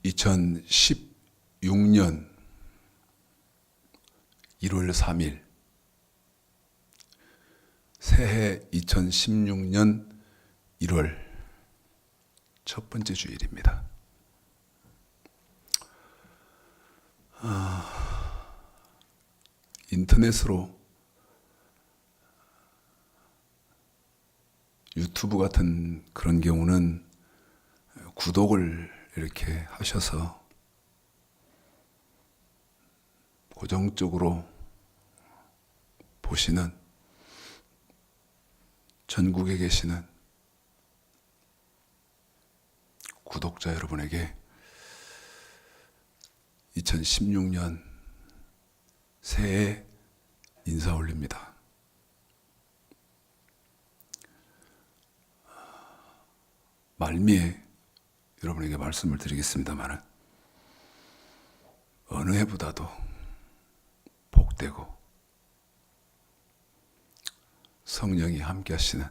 2016년 1월 3일 새해 2016년 1월 첫 번째 주일입니다. 인터넷으로 유튜브 같은 그런 경우는 구독을 이렇게 하셔서 고정적으로 보시는 전국에 계시는 구독자 여러분에게 2016년 새해 인사 올립니다. 말미에 여러분에게 말씀을 드리겠습니다만 어느 해보다도 복되고 성령이 함께 하시는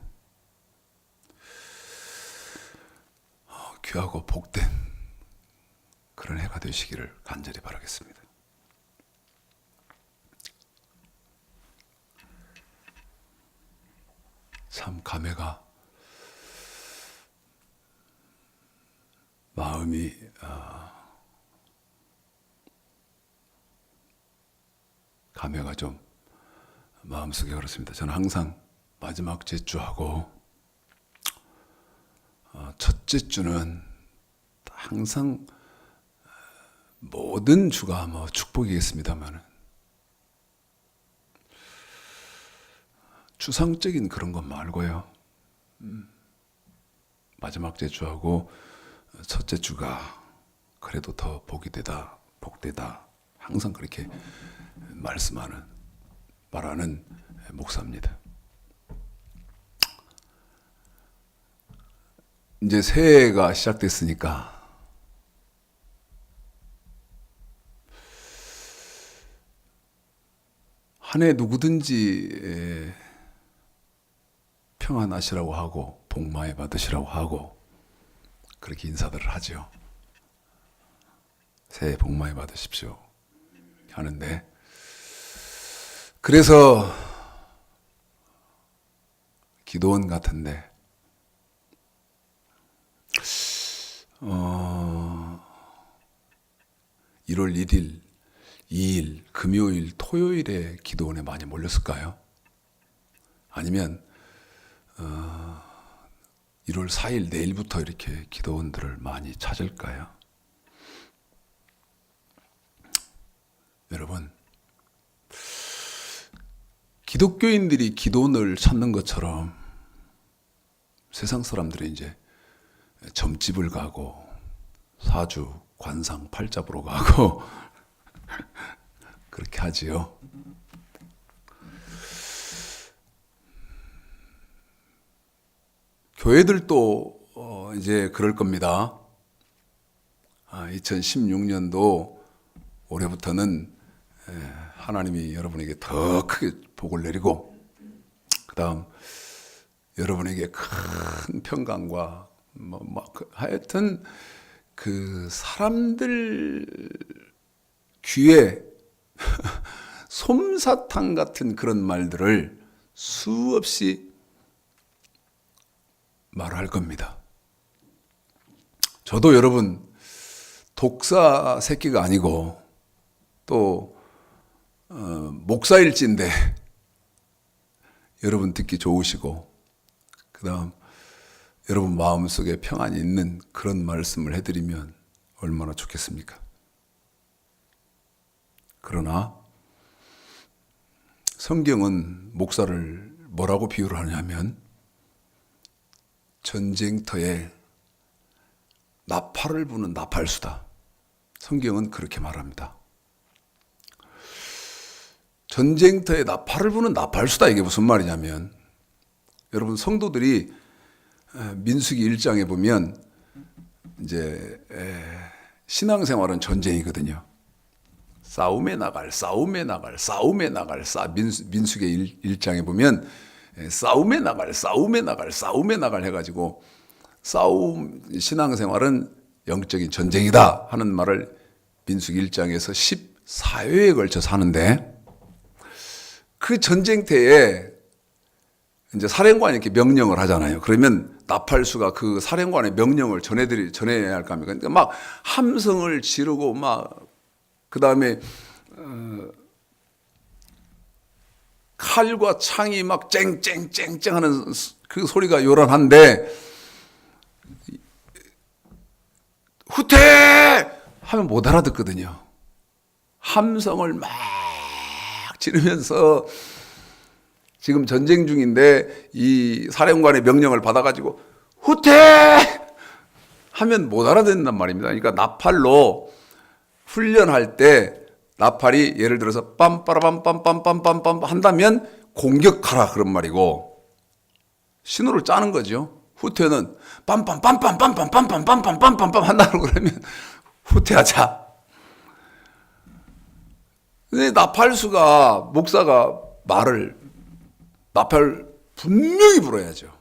귀하고 복된 그런 해가 되시기를 간절히 바라겠습니다. 참 감회가 마음이 감회가 좀 마음속에 그렇습니다. 저는 항상 마지막 제주하고 첫째 주는 항상 모든 주가 뭐 축복이겠습니다만 추상적인 그런 것 말고요. 마지막 제주하고 첫째 주가 그래도 더 복이 되다, 복되다 항상 그렇게 말하는 목사입니다. 이제 새해가 시작됐으니까 한 해 누구든지 평안하시라고 하고 복 많이 받으시라고 하고 그렇게 인사들을 하죠. 새해 복 많이 받으십시오 하는데, 그래서 기도원 같은데 1월 1일, 2일, 금요일, 토요일에 기도원에 많이 몰렸을까요? 아니면 1월 4일 내일부터 이렇게 기도원들을 많이 찾을까요? 여러분, 기독교인들이 기도원을 찾는 것처럼 세상 사람들이 이제 점집을 가고 사주, 관상, 팔자 보러 가고 그렇게 하지요. 교회들도 이제 그럴 겁니다. 2016년도 올해부터는 하나님이 여러분에게 더 크게 복을 내리고, 그 다음 여러분에게 큰 평강과 하여튼 그 사람들 귀에 솜사탕 같은 그런 말들을 수없이 말할 겁니다. 저도 여러분 독사 새끼가 아니고 또 목사일진데 여러분 듣기 좋으시고, 그 다음 여러분 마음속에 평안이 있는 그런 말씀을 해드리면 얼마나 좋겠습니까? 그러나 성경은 목사를 뭐라고 비유를 하냐면 전쟁터에 나팔을 부는 나팔수다. 성경은 그렇게 말합니다. 전쟁터에 나팔을 부는 나팔수다. 이게 무슨 말이냐면, 여러분 성도들이 민수기 1장에 보면 이제 신앙생활은 전쟁이거든요. 싸움에 나갈 민수기 1장에 보면 싸움에 나갈 해가지고 신앙생활은 영적인 전쟁이다 하는 말을 민수기 1장에서 14회에 걸쳐서 하는데, 그 전쟁터에 이제 사령관이 이렇게 명령을 하잖아요. 그러면 나팔수가 그 사령관의 명령을 전해야 할 거 아닙니까? 그러니까 막 함성을 지르고 그 다음에 칼과 창이 막 쨍쨍쨍쨍 하는 그 소리가 요란한데, 후퇴! 하면 못 알아듣거든요. 함성을 막 지르면서 지금 전쟁 중인데 이 사령관의 명령을 받아가지고 후퇴! 하면 못 알아듣는단 말입니다. 그러니까 나팔로 훈련할 때 나팔이 예를 들어서 빰빠라빰빰빰빰빰빰 한다면 공격하라 그런 말이고, 신호를 짜는 거죠. 후퇴는 빰빰빰빰빰빰빰빰빰빰빰빰 한다고 그러면 후퇴하자. 근데 나팔수가, 목사가 나팔 분명히 불어야죠.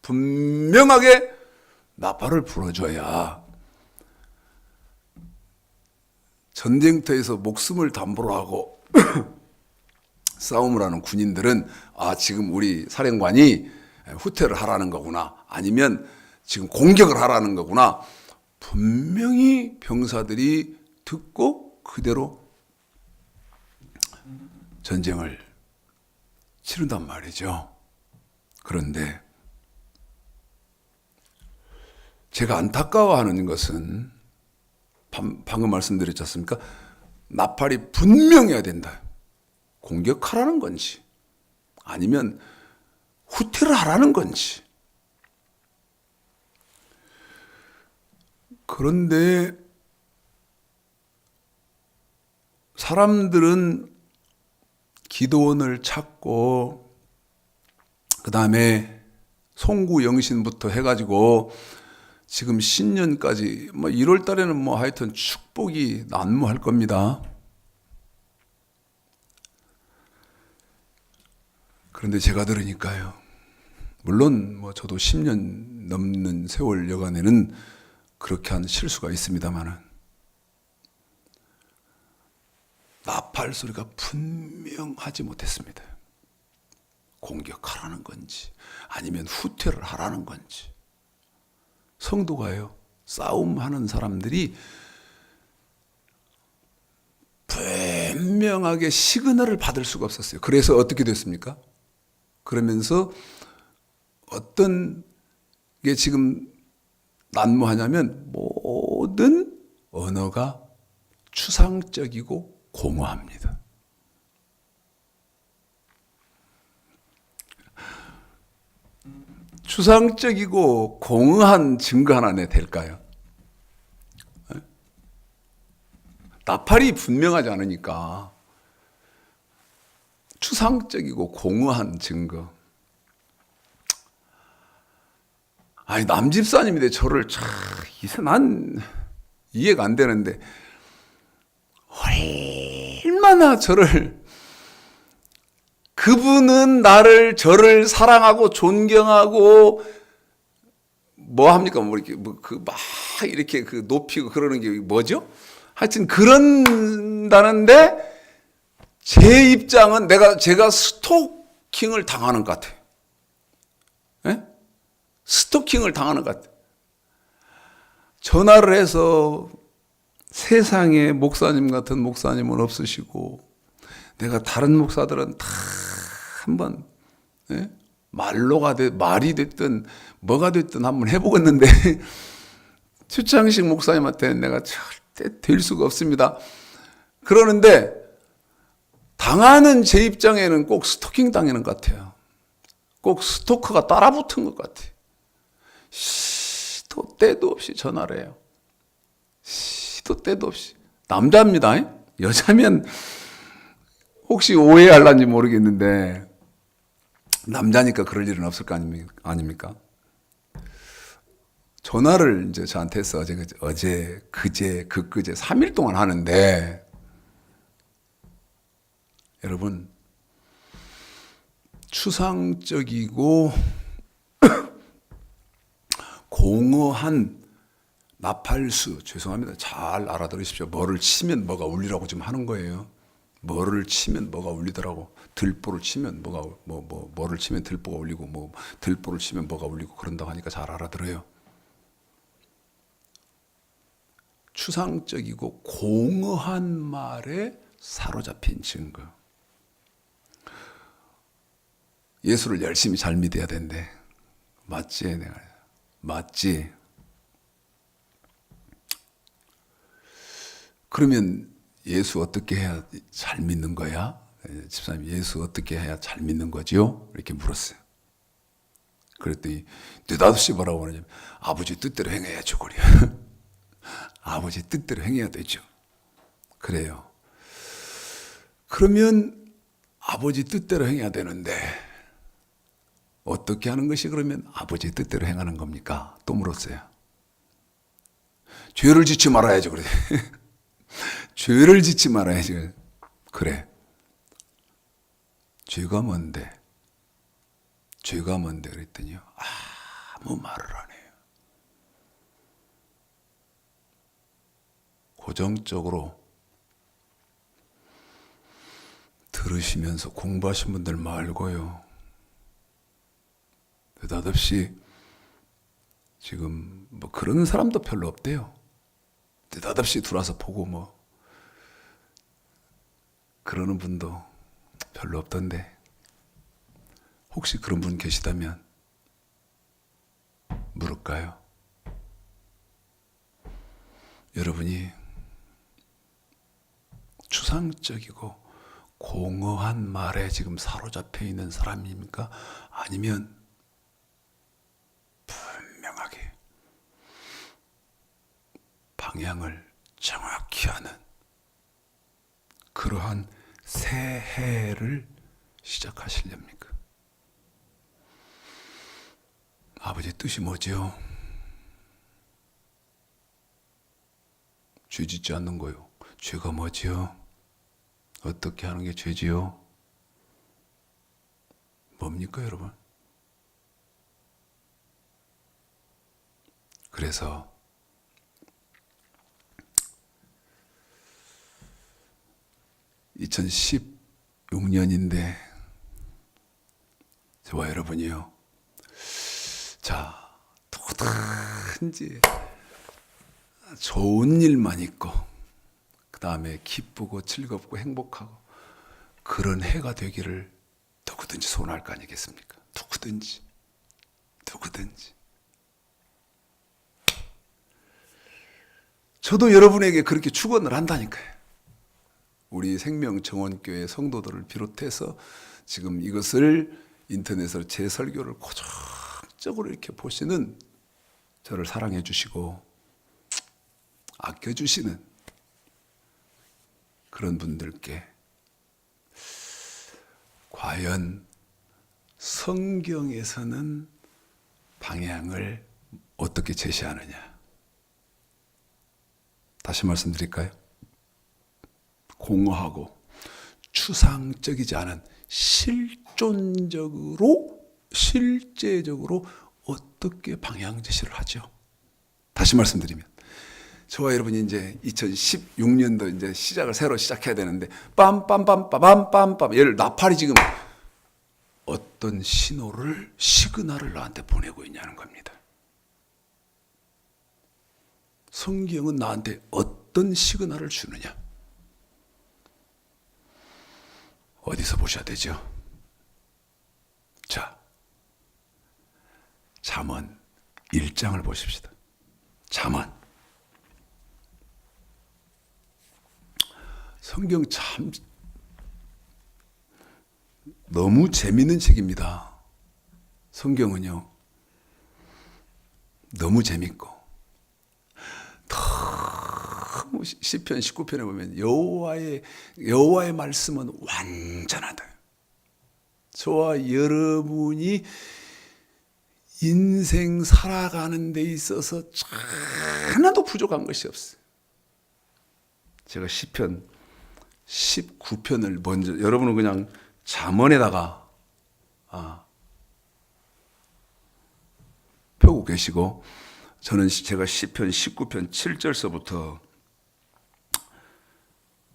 분명하게 나팔을 불어줘야 전쟁터에서 목숨을 담보로 하고 싸움을 하는 군인들은 지금 우리 사령관이 후퇴를 하라는 거구나, 아니면 지금 공격을 하라는 거구나, 분명히 병사들이 듣고 그대로 전쟁을 치른단 말이죠. 그런데 제가 안타까워하는 것은 방금 말씀드렸지 않습니까? 나팔이 분명해야 된다. 공격하라는 건지 아니면 후퇴를 하라는 건지. 그런데 사람들은 기도원을 찾고 그 다음에 송구영신부터 해가지고 지금 신년까지 1월 달에는 하여튼 축복이 난무할 겁니다. 그런데 제가 들으니까요, 물론 저도 10년 넘는 세월 여간에는 그렇게 한 실수가 있습니다만은, 나팔 소리가 분명하지 못했습니다. 공격하라는 건지 아니면 후퇴를 하라는 건지. 성도가요, 싸움하는 사람들이 분명하게 시그널을 받을 수가 없었어요. 그래서 어떻게 됐습니까? 그러면서 어떤 게 지금 난무하냐면 모든 언어가 추상적이고 공허합니다. 추상적이고 공허한 증거 하나 될까요? 나팔이 분명하지 않으니까 추상적이고 공허한 증거. 아니, 남집사님인데 저를 난 이해가 안 되는데 얼마나 그분은 저를 사랑하고 존경하고 합니까? 이렇게 높이고 그러는 게 뭐죠? 하여튼 그런다는데 제 입장은 제가 스토킹을 당하는 것 같아요. 네? 스토킹을 당하는 것 같아요. 전화를 해서 세상에 목사님 같은 목사님은 없으시고, 내가 다른 목사들은 다 한번 말이 됐든 뭐가 됐든 한번 해보겠는데 최창식 목사님한테는 내가 절대 될 수가 없습니다. 그러는데 당하는 제 입장에는 꼭 스토킹 당하는 것 같아요. 꼭 스토커가 따라붙은 것 같아요. 시도 때도 없이 전화를 해요. 시도 때도 없이. 남자입니다. 여자면 혹시 오해할란지 모르겠는데 남자니까 그럴 일은 없을 거 아닙니까? 전화를 이제 저한테 해서 어제, 그제, 그제 3일 동안 하는데, 여러분, 추상적이고 공허한 나팔수, 죄송합니다. 잘 알아들으십시오. 뭐를 치면 뭐가 울리라고 지금 하는 거예요. 뭐를 치면 뭐가 울리더라고. 들보를 치면 뭐를 치면 들보가 울리고, 들보를 치면 뭐가 울리고 그런다고 하니까 잘 알아들어요. 추상적이고 공허한 말에 사로잡힌 증거. 예수를 열심히 잘 믿어야 된대. 맞지? 내가 맞지? 그러면 예수 어떻게 해야 잘 믿는 거야? 집사님, 예수 어떻게 해야 잘 믿는 거지요? 이렇게 물었어요. 그랬더니 느닷없이 뭐라고 하냐면 아버지 뜻대로 행해야죠. 그래요. 아버지 뜻대로 행해야 되죠. 그래요. 그러면 아버지 뜻대로 행해야 되는데 어떻게 하는 것이 그러면 아버지 뜻대로 행하는 겁니까? 또 물었어요. 죄를 짓지 말아야죠. 그래. 죄를 짓지 말아야지. 그래. 죄가 뭔데? 죄가 뭔데? 그랬더니요. 아무 말을 안 해요. 고정적으로 들으시면서 공부하신 분들 말고요. 느닷없이 지금 그런 사람도 별로 없대요. 느닷없이 들어와서 보고 그러는 분도 별로 없던데 혹시 그런 분 계시다면 물을까요? 여러분이 추상적이고 공허한 말에 지금 사로잡혀 있는 사람입니까? 아니면 분명하게 방향을 정확히 하는 그러한 새해를 시작하시렵니까? 아버지 뜻이 뭐지요? 죄 짓지 않는 거요. 죄가 뭐지요? 어떻게 하는 게 죄지요? 뭡니까, 여러분? 그래서 (2016년인데) 저와 여러분이요, 자, 누구든지 좋은 일만 있고 그 다음에 기쁘고 즐겁고 행복하고 그런 해가 되기를 누구든지 소원할 거 아니겠습니까? 누구든지. 저도 여러분에게 그렇게 축원을 한다니까요. 우리 생명정원교회 성도들을 비롯해서 지금 이것을 인터넷으로 제 설교를 고정적으로 이렇게 보시는, 저를 사랑해 주시고 아껴주시는 그런 분들께 과연 성경에서는 방향을 어떻게 제시하느냐. 다시 말씀드릴까요? 공허하고 추상적이지 않은 실제적으로 어떻게 방향 제시를 하죠? 다시 말씀드리면, 저와 여러분이 이제 2016년도 이제 시작을 새로 시작해야 되는데 빰빰빰빰빰빰빰, 얘를 나팔이 지금 어떤 시그널을 나한테 보내고 있냐는 겁니다. 성경은 나한테 어떤 시그널을 주느냐? 어디서 보셔야 되죠? 자, 잠언 1장을 보십시다. 잠언. 성경 참 너무 재밌는 책입니다. 성경은요, 너무 재밌고, 너무 시편 19편에 보면 여호와의 말씀은 완전하다. 저와 여러분이 인생 살아가는 데 있어서 하나도 부족한 것이 없어요. 제가 시편 19편을 먼저, 여러분은 그냥 잠언에다가 펴고 계시고, 제가 시편 19편 7절서부터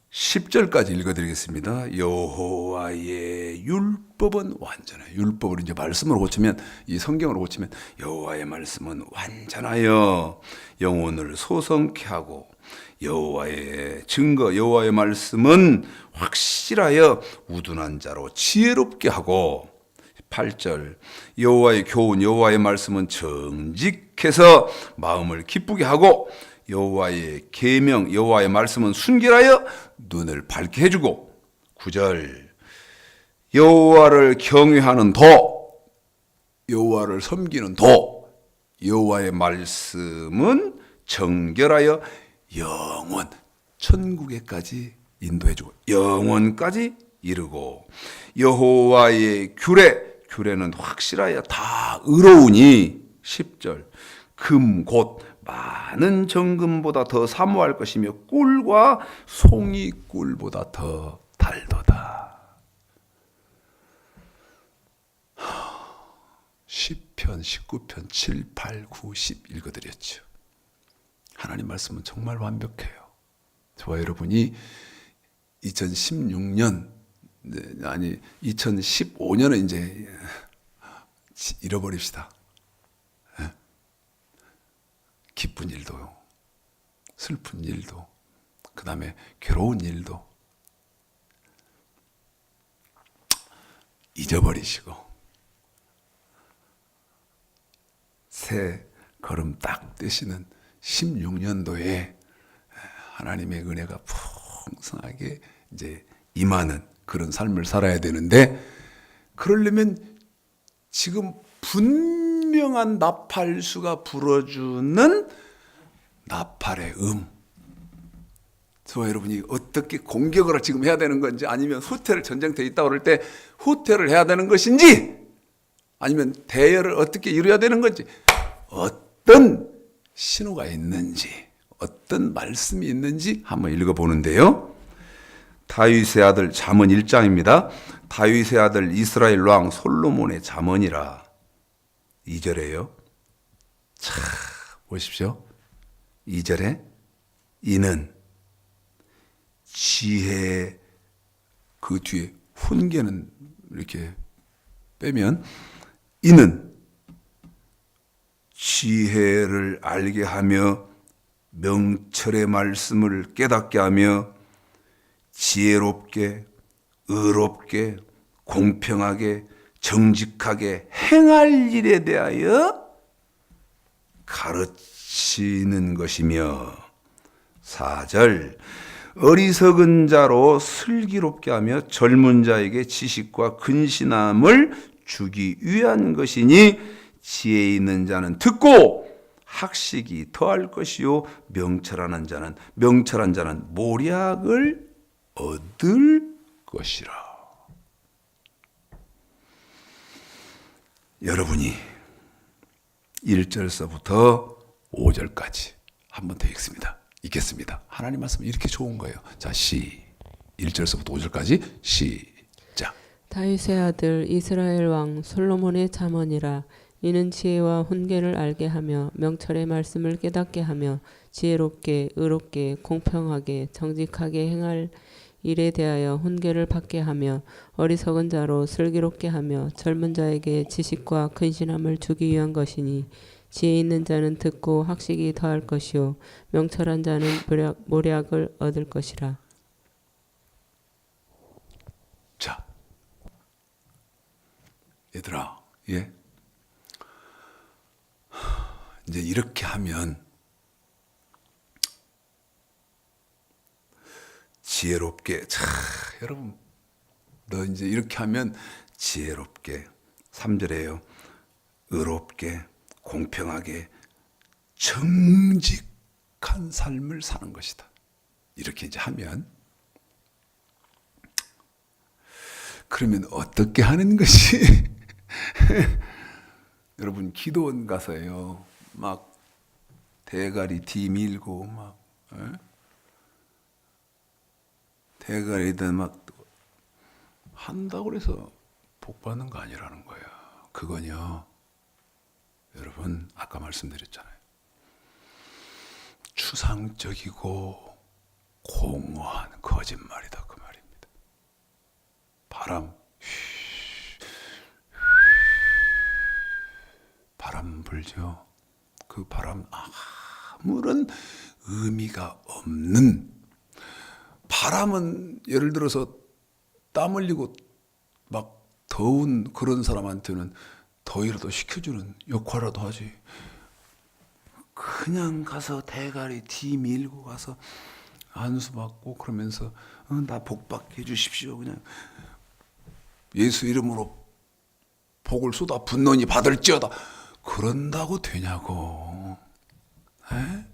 10절까지 읽어드리겠습니다. 여호와의 율법은 완전해. 율법을 이제 말씀으로 고치면, 이 성경으로 고치면 여호와의 말씀은 완전하여 영혼을 소성케 하고, 여호와의 증거, 여호와의 말씀은 확실하여 우둔한 자로 지혜롭게 하고, 8절 여호와의 교훈, 여호와의 말씀은 정직해서 마음을 기쁘게 하고, 여호와의 계명, 여호와의 말씀은 순결하여 눈을 밝게 해주고, 9절 여호와를 경외하는 도, 여호와를 섬기는 도, 여호와의 말씀은 정결하여 영원, 천국에까지 인도해주고 영원까지 이르고, 여호와의 규례는 확실하여 다 의로우니, 10절 금 곧 많은 정금보다 더 사모할 것이며 꿀과 송이 꿀보다 더 달도다. 시편 19편 7, 8, 9, 10 읽어드렸죠. 하나님 말씀은 정말 완벽해요. 저와 여러분이 2016년, 아니 2015년은 이제 잃어버립시다. 기쁜 일도, 슬픈 일도, 그 다음에 괴로운 일도 잊어버리시고, 새 걸음 딱 떼시는 16년도에 하나님의 은혜가 풍성하게 이제 임하는 그런 삶을 살아야 되는데, 그러려면 지금 분명한 나팔수가 불어주는 나팔의 저와 여러분이 어떻게 공격을 지금 해야 되는 건지, 아니면 후퇴를, 전쟁터에 있다고 그럴 때 후퇴를 해야 되는 것인지, 아니면 대열을 어떻게 이루어야 되는 건지, 어떤 신호가 있는지, 어떤 말씀이 있는지 한번 읽어보는데요. 다윗의 아들 잠언 1장입니다. 다윗의 아들 이스라엘 왕 솔로몬의 잠언이라. 2절에요. 자, 보십시오. 2절에 이는 지혜, 그 뒤에 훈계는 이렇게 빼면, 이는 지혜를 알게 하며 명철의 말씀을 깨닫게 하며 지혜롭게, 의롭게, 공평하게, 정직하게 행할 일에 대하여 가르치는 것이며, 4절 어리석은 자로 슬기롭게 하며 젊은 자에게 지식과 근신함을 주기 위한 것이니, 지혜 있는 자는 듣고 학식이 더할 것이요 명철한 자는 모략을 얻을 것이라. 여러분이 1절서부터 5절까지 한 번 더 읽겠습니다. 하나님 말씀은 이렇게 좋은 거예요. 자, 1절서부터 5절까지 시작. 다윗의 아들 이스라엘 왕 솔로몬의 잠언이라. 이는 지혜와 훈계를 알게 하며 명철의 말씀을 깨닫게 하며 지혜롭게, 의롭게, 공평하게, 정직하게 행할 일에 대하여 훈계를 받게 하며 어리석은 자로 슬기롭게 하며 젊은 자에게 지식과 근신함을 주기 위한 것이니, 지혜 있는 자는 듣고 학식이 더할 것이요 명철한 자는 모략을 얻을 것이라. 자, 얘들아, 예? 이제 이렇게 하면 지혜롭게, 자, 여러분, 너 이제 이렇게 하면 지혜롭게, 3절에요. 의롭게, 공평하게, 정직한 삶을 사는 것이다. 이렇게 이제 하면, 그러면 어떻게 하는 것이 여러분, 기도원 가서요, 막 대가리 뒤 밀고 막 대가리든 막 한다고 해서 복 받는 거 아니라는 거예요. 그건요, 여러분 아까 말씀드렸잖아요. 추상적이고 공허한 거짓말이다 그 말입니다. 바람 불죠. 그 바람 아무런 의미가 없는 바람은 예를 들어서 땀 흘리고 막 더운 그런 사람한테는 더위라도 식혀주는 역할이라도 하지. 그냥 가서 대가리 뒤 밀고 가서 안수 받고 그러면서 나 복 받게 해주십시오. 그냥 예수 이름으로 복을 쏟아 붓노니 받을지어다. 그런다고 되냐고. 에?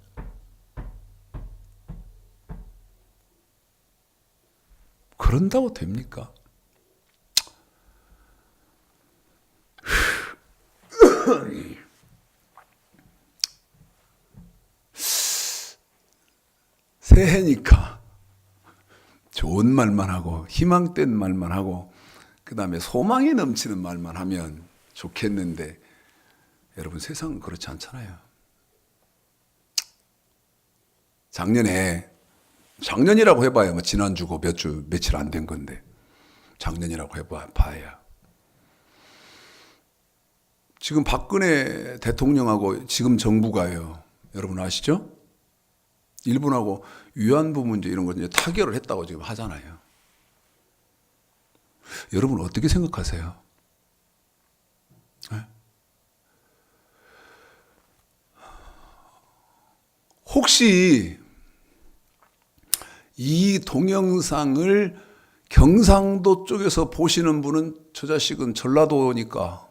그런다고 됩니까? 새해니까 좋은 말만 하고 희망된 말만 하고 그 다음에 소망이 넘치는 말만 하면 좋겠는데 여러분 세상은 그렇지 않잖아요. 작년이라고 해봐야 뭐 지난주고 며칠 안 된 건데 작년이라고 해봐야 지금 박근혜 대통령하고 지금 정부가요. 여러분 아시죠? 일본하고 위안부 문제 이런 거 이제 타결을 했다고 지금 하잖아요. 여러분 어떻게 생각하세요? 네? 혹시 이 동영상을 경상도 쪽에서 보시는 분은 저 자식은 전라도니까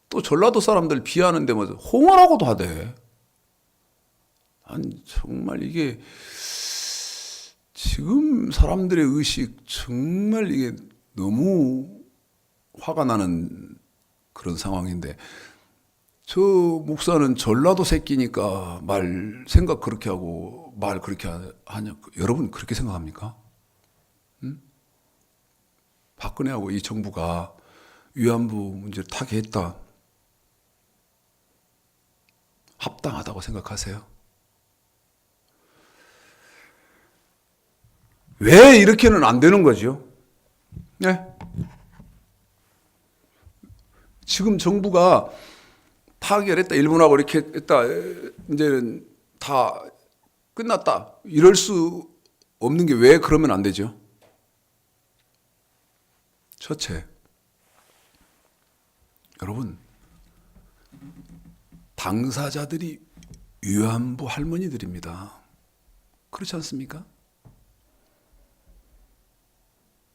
또 전라도 사람들 비하는데 뭐 홍어라고도 하대. 아니 정말 이게 지금 사람들의 의식 정말 이게 너무 화가 나는 그런 상황인데 저 목사는 전라도 새끼니까 생각 그렇게 하고 말 그렇게 하냐. 여러분 그렇게 생각합니까? 응? 박근혜하고 이 정부가 위안부 문제를 타개했다. 합당하다고 생각하세요? 왜 이렇게는 안 되는 거죠? 네? 지금 정부가 타결했다, 일본하고 이렇게 했다, 이제는 다 끝났다. 이럴 수 없는 게 왜 그러면 안 되죠? 첫째, 여러분, 당사자들이 위안부 할머니들입니다. 그렇지 않습니까?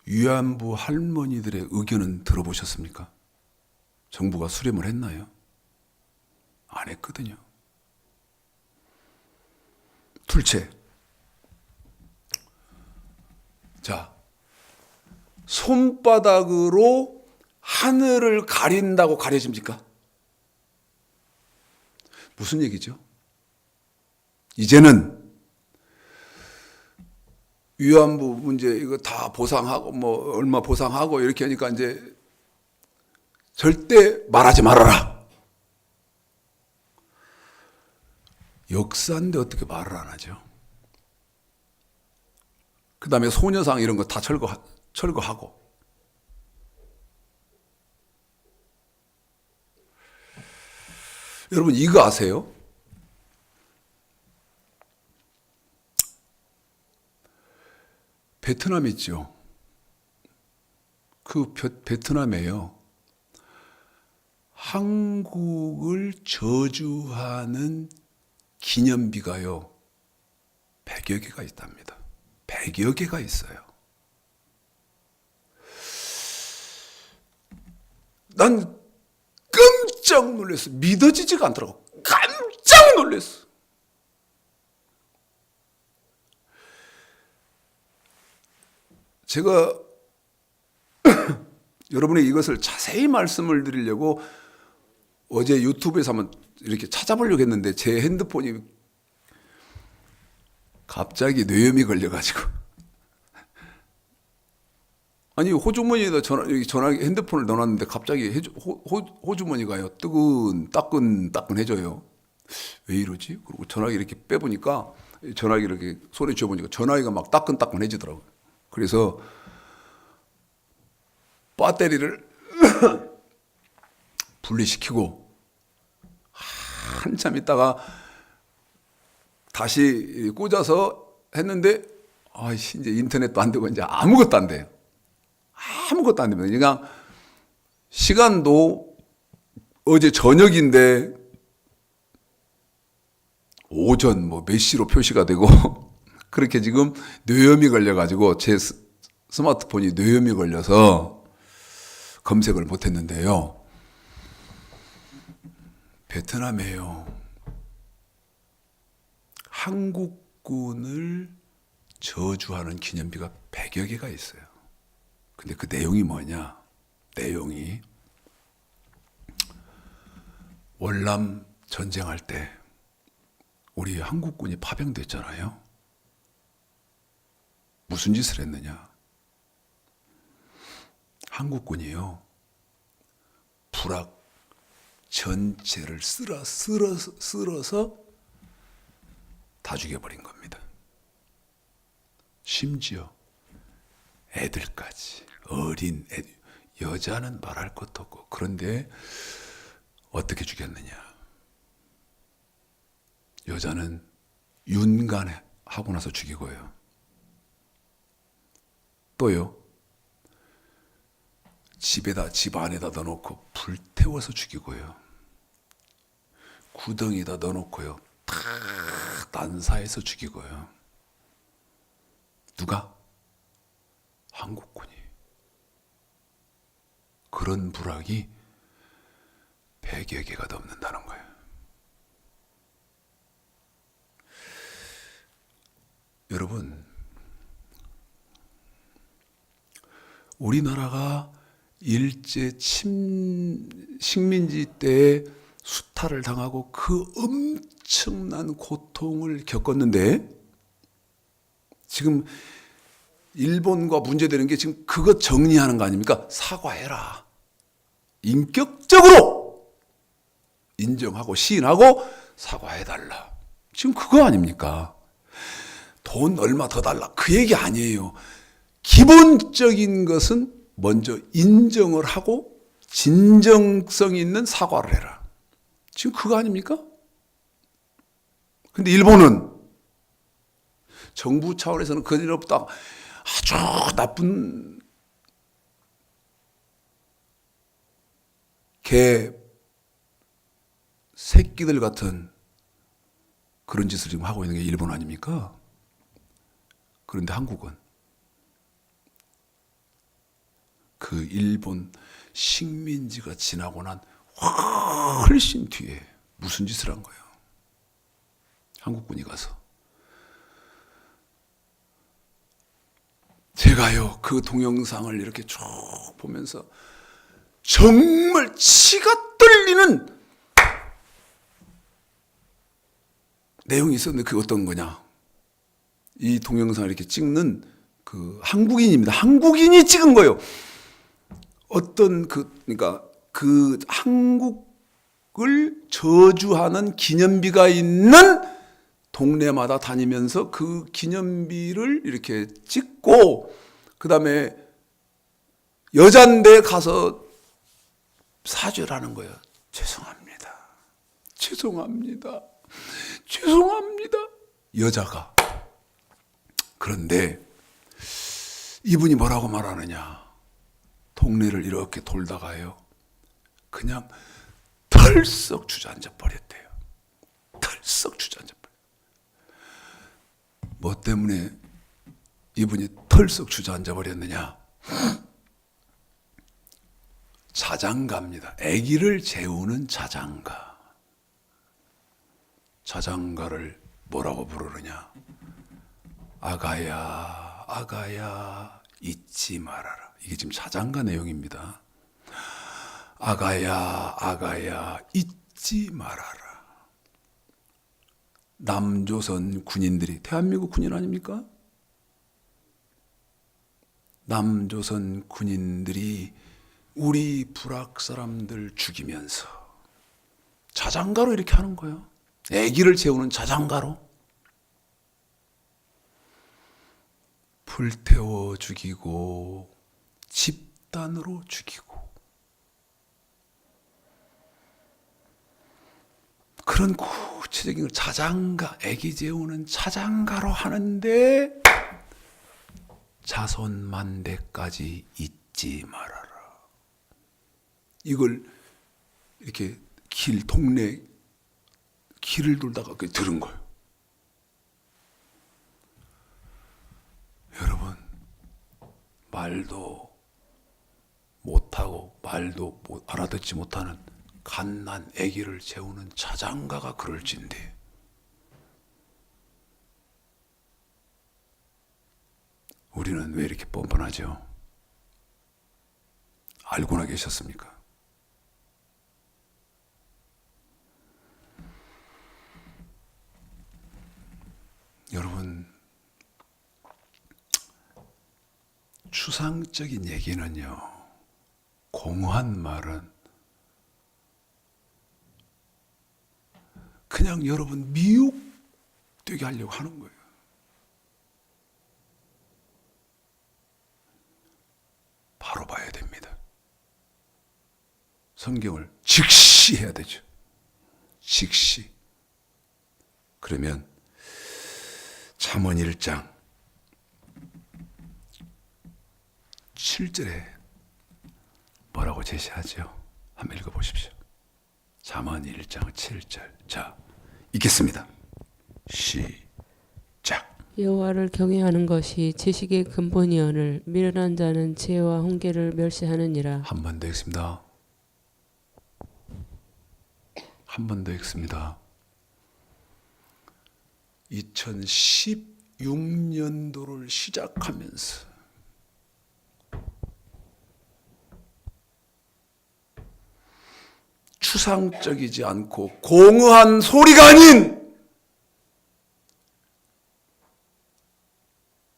위안부 할머니들의 의견은 들어보셨습니까? 정부가 수렴을 했나요? 안 했거든요. 둘째, 자, 손바닥으로 하늘을 가린다고 가려집니까? 무슨 얘기죠? 이제는 위안부 문제 이거 다 보상하고 뭐 얼마 보상하고 이렇게 하니까 이제 절대 말하지 말아라. 역사인데 어떻게 말을 안 하죠? 그 다음에 소녀상 이런 거 다 철거하고. 여러분 이거 아세요? 베트남 있죠? 그 베트남에요. 한국을 저주하는 기념비가요. 100여 개가 있답니다. 100여 개가 있어요. 난 깜짝 놀랐어. 믿어지지가 않더라고. 깜짝 놀랐어. 제가 여러분에게 이것을 자세히 말씀을 드리려고 어제 유튜브에서 한번 이렇게 찾아보려고 했는데 제 핸드폰이 갑자기 뇌염이 걸려가지고 아니 호주머니에다 핸드폰을 넣어놨는데 갑자기 호주머니가요 따끈따끈해져요. 왜 이러지? 그리고 전화기 이렇게 빼보니까 전화기 이렇게 손에 쥐어보니까 전화기가 막 따끈따끈해지더라고요. 그래서 배터리를 분리시키고 한참 있다가 다시 꽂아서 했는데 아이씨 이제 인터넷도 안 되고 이제 아무것도 안 돼요. 아무것도 안 됩니다. 그냥 시간도 어제 저녁인데 오전 뭐 몇 시로 표시가 되고 그렇게 지금 뇌염이 걸려가지고 제 스마트폰이 뇌염이 걸려서 검색을 못했는데요. 베트남에요. 한국군을 저주하는 기념비가 100여 개가 있어요. 근데 그 내용이 뭐냐? 내용이 월남 전쟁할 때 우리 한국군이 파병됐잖아요. 무슨 짓을 했느냐? 한국군이요. 불악 전체를 쓸어서 다 죽여버린 겁니다. 심지어 애들까지, 어린 애들, 여자는 말할 것도 없고. 그런데 어떻게 죽였느냐? 여자는 윤간에 하고 나서 죽이고요. 또요. 집 안에다 넣어놓고 불태워서 죽이고요. 구덩이에다 넣어놓고요. 다 난사해서 죽이고요. 누가? 한국군이. 그런 불악이 100여 개가 넘는다는 거예요. 여러분, 우리나라가 일제 식민지 때에 수탈을 당하고 그 엄청난 고통을 겪었는데 지금 일본과 문제되는 게 지금 그것 정리하는 거 아닙니까? 사과해라. 인격적으로 인정하고 시인하고 사과해달라. 지금 그거 아닙니까? 돈 얼마 더 달라. 그 얘기 아니에요. 기본적인 것은 먼저 인정을 하고 진정성 있는 사과를 해라. 지금 그거 아닙니까? 근데 일본은 정부 차원에서는 그들로부터 아주 나쁜 개 새끼들 같은 그런 짓을 지금 하고 있는 게 일본 아닙니까? 그런데 한국은 그 일본 식민지가 지나고 난 훨씬 뒤에 무슨 짓을 한 거예요? 한국군이 가서. 제가요, 그 동영상을 이렇게 쭉 보면서 정말 치가 떨리는 내용이 있었는데 그게 어떤 거냐? 이 동영상을 이렇게 찍는 그 한국인입니다. 한국인이 찍은 거예요. 어떤 그러니까 그 한국을 저주하는 기념비가 있는 동네마다 다니면서 그 기념비를 이렇게 찍고 그다음에 여잔데 가서 사죄를 하는 거예요. 죄송합니다. 죄송합니다. 죄송합니다. 여자가. 그런데 이분이 뭐라고 말하느냐. 동네를 이렇게 돌다가요. 그냥 털썩 주저앉아 버렸대요. 털썩 주저앉아 버렸대요. 뭐 때문에 이분이 털썩 주저앉아 버렸느냐. 자장가입니다. 아기를 재우는 자장가. 자장가를 뭐라고 부르느냐. 아가야, 아가야, 잊지 말아라. 이게 지금 자장가 내용입니다. 아가야, 아가야, 잊지 말아라. 남조선 군인들이, 대한민국 군인 아닙니까? 남조선 군인들이 우리 불악 사람들 죽이면서 자장가로 이렇게 하는 거예요. 애기를 재우는 자장가로 불태워 죽이고 집단으로 죽이고 그런 구체적인 자장가, 애기 재우는 자장가로 하는데 자손만대까지 잊지 말아라. 이걸 이렇게 동네 길을 돌다가 들은 거예요. 여러분, 말도 못하고 말도 알아듣지 못하는 갓난 아기를 재우는 자장가가 그럴진데 우리는 왜 이렇게 뻔뻔하죠? 알고나 계셨습니까? 여러분, 추상적인 얘기는요, 공허한 말은 그냥 여러분 미혹되게 하려고 하는 거예요. 바로 봐야 됩니다. 성경을 즉시 해야 되죠. 즉시. 그러면 잠언 1장 7절에 뭐라고 제시하죠? 한번 읽어보십시오. 잠언 1장 7절. 자, 읽겠습니다. 시작. 여호와를 경외하는 것이 지식의 근본이오늘 미련한 자는 지혜와 훈계를 멸시하느니라. 한 번 더 읽습니다. 한 번 더 읽습니다. 2016년도를 시작하면서 추상적이지 않고 공허한 소리가 아닌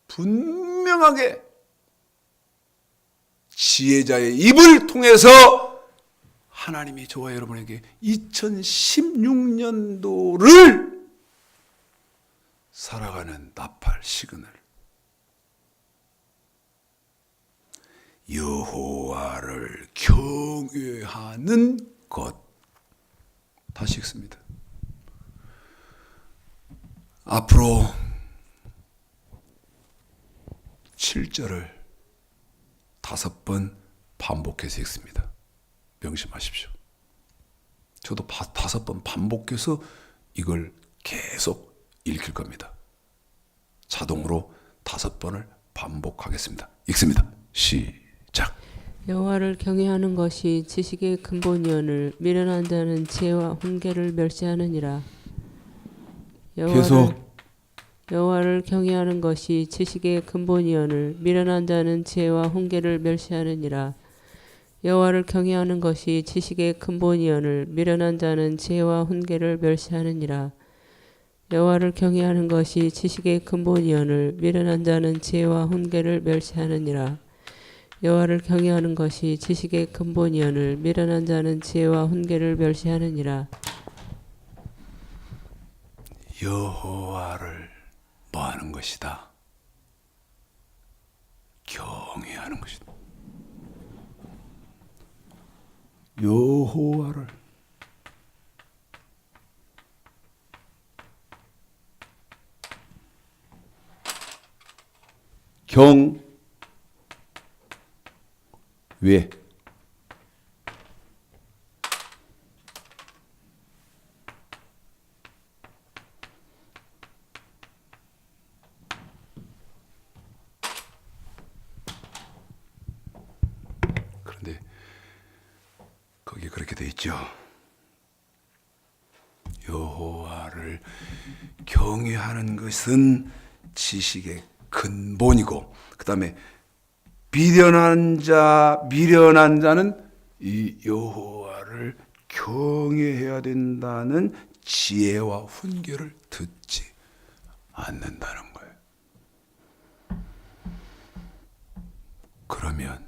분명하게 지혜자의 입을 통해서 하나님이 저와 여러분에게 2016년도를 살아가는 나팔 시그널, 여호와를 경외하는 것. 다시 읽습니다. 앞으로 7절을 5번 반복해서 읽습니다. 명심하십시오. 저도 5번 반복해서 이걸 계속 읽힐 겁니다. 자동으로 5번을 반복하겠습니다. 읽습니다. 시작. 여호와를 경외하는 것이 지식의 근본이오늘 미련한 자는 지혜와 훈계를 멸시하느니라. 계속. 여호와를 경외하는 것이 지식의 근본이오늘 미련한 자는 지혜와 훈계를 멸시하느니라. 여호와를 경외하는 것이 지식의 근본이오늘 미련한 자는 지혜와 훈계를 멸시하느니라. 여호와를 경외하는 것이 지식의 근본이오늘 미련한 자는 지혜와 훈계를 멸시하느니라. 여호와를 경외하는 것이 지식의 근본이오늘 미련한 자는 지혜와 훈계를 멸시하느니라. 여호와를 뭐 하는 것이다? 경외하는 것이다. 여호와를 왜? 그런데 거기 그렇게 돼 있죠. 여호와를 경외하는 것은 지식의 근본이고, 그 다음에 미련한 자는 이 여호와를 경외해야 된다는 지혜와 훈계를 듣지 않는다는 거예요. 그러면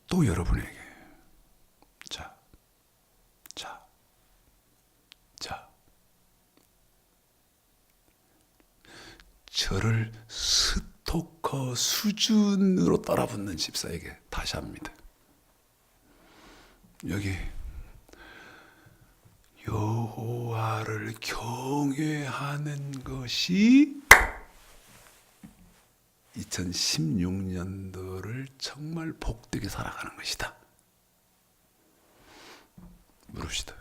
또 여러분에게 자 저를 스토커 수준으로 따라붙는 집사에게 다시 합니다. 여기 여호와를 경외하는 것이 2016년도를 정말 복되게 살아가는 것이다. 물읍시다.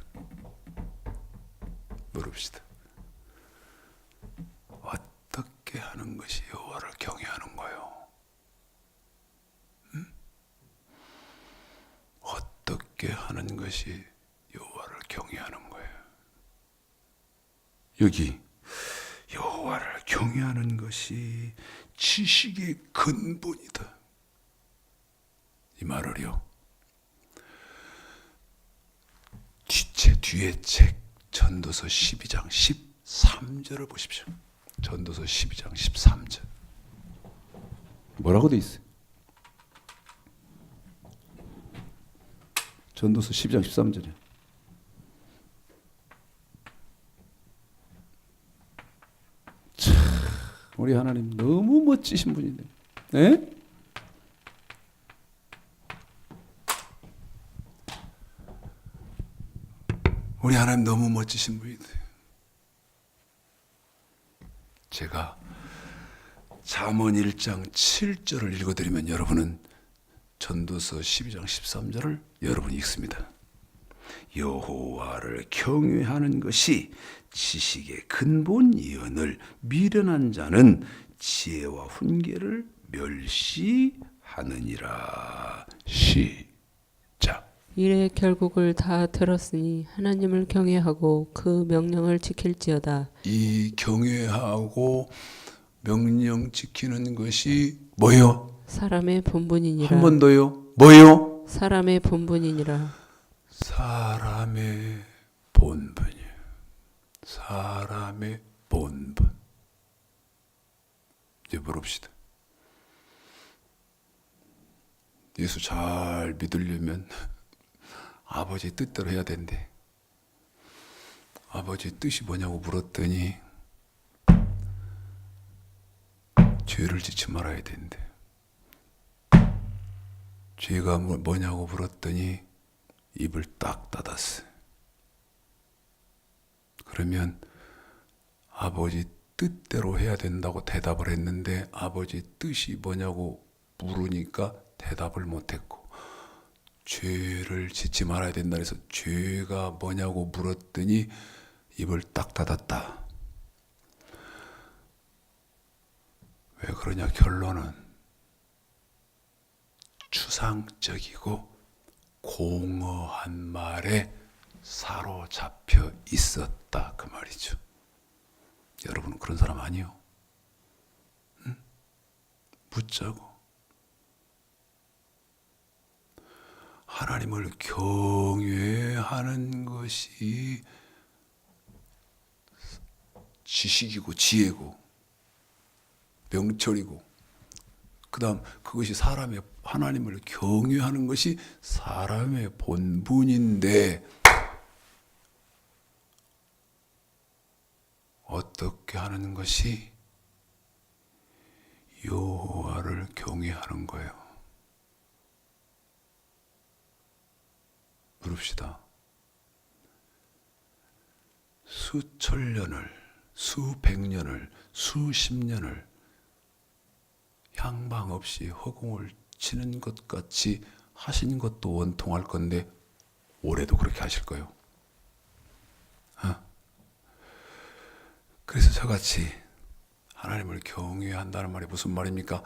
어떻게 하는 것이 여호와를 경외하는 거요? 어떻게 하는 것이 여호와를 경외하는 거예요? 여기 여호와를 경외하는 것이 지식의 근본이다. 이 말을요. 뒤에 책 전도서 12장 13절을 보십시오. 전도서 12장 13절. 뭐라고 돼 있어요? 전도서 12장 13절이야. 참, 우리 하나님 너무 멋지신 분이네. 네? 우리 하나님 너무 멋지신 분이네. 제가 잠언 1장 7절을 읽어드리면 여러분은 전도서 12장 13절을 여러분이 읽습니다. 여호와를 경외하는 것이 지식의 근본이언을 미련한 자는 지혜와 훈계를 멸시하느니라. 시작. 이래 결국을 다 들었으니 하나님을 경외하고 그 명령을 지킬지어다. 이 경외하고 명령 지키는 것이 뭐요? 사람의 본분이니라. 한 번 더요. 뭐요? 사람의 본분이니라. 사람의 본분이요. 사람의 본분. 이제 물읍시다. 예수 잘 믿으려면 아버지 뜻대로 해야 된대. 아버지 뜻이 뭐냐고 물었더니 죄를 짓지 말아야 된대. 죄가 뭐냐고 물었더니 입을 딱 닫았어요. 그러면 아버지 뜻대로 해야 된다고 대답을 했는데 아버지 뜻이 뭐냐고 물으니까 대답을 못했고, 죄를 짓지 말아야 된다 해서 죄가 뭐냐고 물었더니 입을 딱 닫았다. 왜 그러냐? 결론은 추상적이고 공허한 말에 사로잡혀 있었다, 그 말이죠. 여러분은 그런 사람 아니요? 응? 묻자고. 하나님을 경외하는 것이 지식이고 지혜고 명철이고, 그 다음 그것이 사람의, 하나님을 경외하는 것이 사람의 본분인데 어떻게 하는 것이 여호와를 경외하는 거예요. 물읍시다. 수천 년을, 수백 년을, 수십 년을 향방 없이 허공을 치는 것 같이 하신 것도 원통할 건데 올해도 그렇게 하실 거예요. 그래서 저같이 하나님을 경외한다는 말이 무슨 말입니까?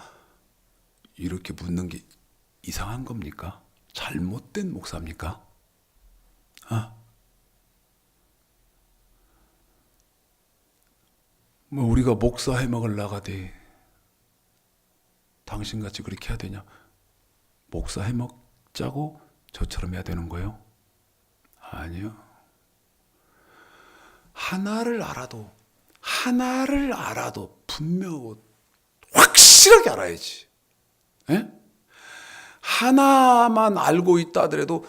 이렇게 묻는 게 이상한 겁니까? 잘못된 목사입니까? 뭐 우리가 목사 해먹을 나가되 당신같이 그렇게 해야 되냐? 목사 해먹자고 저처럼 해야 되는 거예요? 아니요. 하나를 알아도 분명하고 확실하게 알아야지. 에? 하나만 알고 있다 하더라도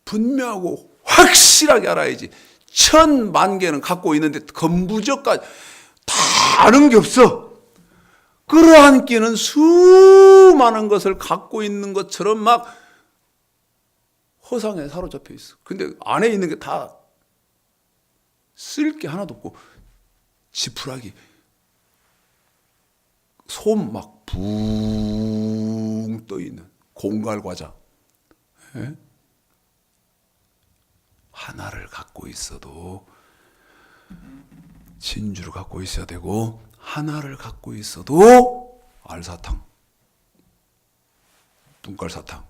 분명하고 확실하게 알아야지. 1000만 개는 갖고 있는데 건부적까지 다 아는 게 없어. 끌어안기는 수많은 것을 갖고 있는 것처럼 막 허상에 사로잡혀 있어. 근데 안에 있는 게 다 쓸 게 하나도 없고 지푸라기, 솜 막 붕 떠 있는 공갈 과자. 예? 하나를 갖고 있어도 진주를 갖고 있어야 되고 하나를 갖고 있어도 알사탕, 뚱깔사탕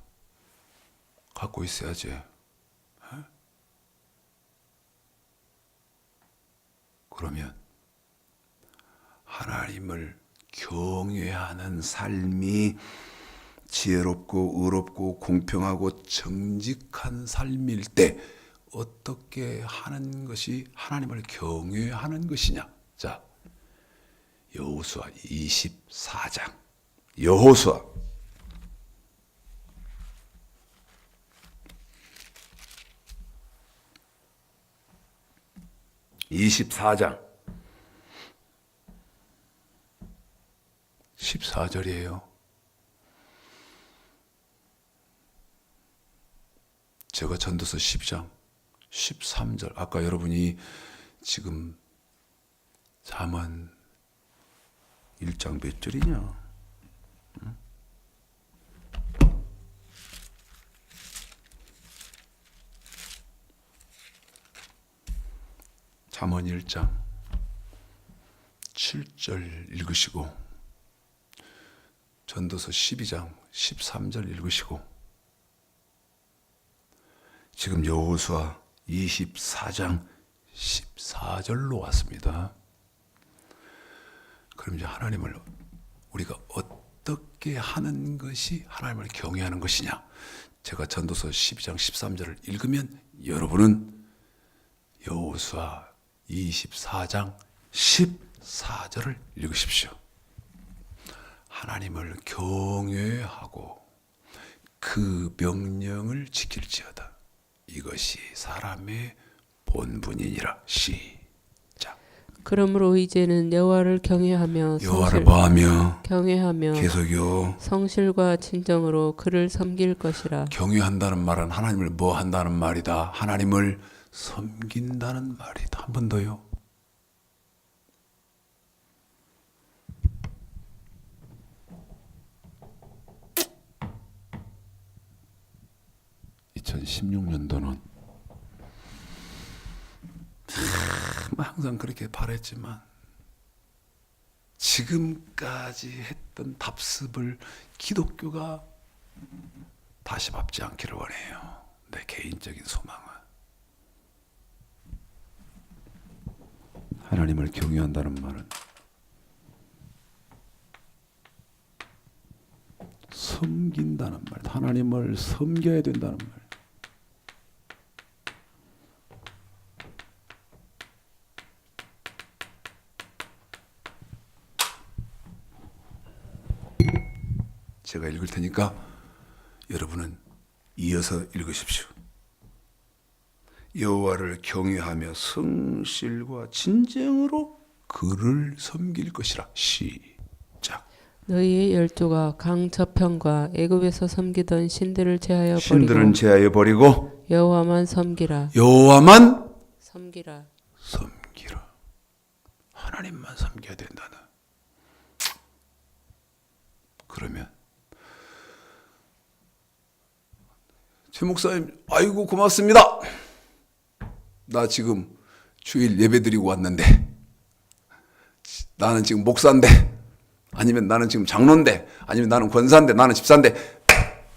갖고 있어야지. 에? 그러면 하나님을 경외하는 삶이 지혜롭고 의롭고 공평하고 정직한 삶일 때 어떻게 하는 것이 하나님을 경외하는 것이냐? 자, 여호수아 24장. 여호수아 24장 14절이에요. 제가 전도서 10장 13절, 아까 여러분이 지금 잠언 1장 몇 절이냐? 응? 잠언 1장 7절 읽으시고 전도서 12장 13절 읽으시고 지금 여호수아 24장 14절로 왔습니다. 그럼 이제 하나님을 우리가 어떻게 하는 것이 하나님을 경외하는 것이냐? 제가 전도서 12장 13절을 읽으면 여러분은 여호수아 24장 14절을 읽으십시오. 하나님을 경외하고 그 명령을 지킬지어다. 이것이 사람의 본분이니라. 시작. 그러므로 이제는 여호와를 경외하며 여호와를 뭐하며 경외하며 계속요. 성실과 진정으로 그를 섬길 것이라. 경외한다는 말은 하나님을 뭐 한다는 말이다. 하나님을 섬긴다는 말이다. 한 번 더요. (2016년도는) 항상 그렇게 바랬지만 지금까지 했던 답습을 기독교가 다시 밟지 않기를 원해요. 내 개인적인 소망은 하나님을 경외한다는 말은 섬긴다는 말, 하나님을 섬겨야 된다는 말. 제가 읽을 테니까 여러분은 이어서 읽으십시오. 여호와를 경외하며 성실과 진정으로 그를 섬길 것이라. 시작. 너희의 열조가 강 저편과 애굽에서 섬기던 신들을 제하여 신들은 제하여 버리고 여호와만 섬기라. 여호와만 섬기라. 섬기라. 하나님만 섬겨야 된다는. 그러면 최 목사님, 아이고 고맙습니다. 나 지금 주일 예배 드리고 왔는데, 나는 지금 목사인데, 아니면 나는 지금 장로인데, 아니면 나는 권사인데, 나는 집사인데,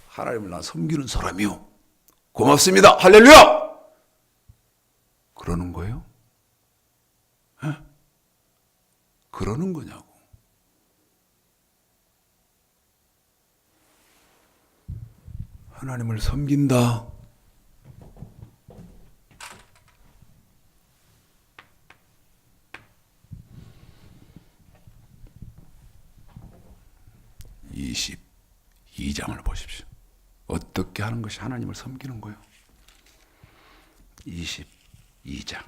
하나님을 나 섬기는 사람이요. 고맙습니다. 할렐루야! 그러는 거예요? 에? 그러는 거냐고. 하나님을 섬긴다. (22장을) 보십시오. 어떻게 하는 것이 하나님을 섬기는 거예요? 22장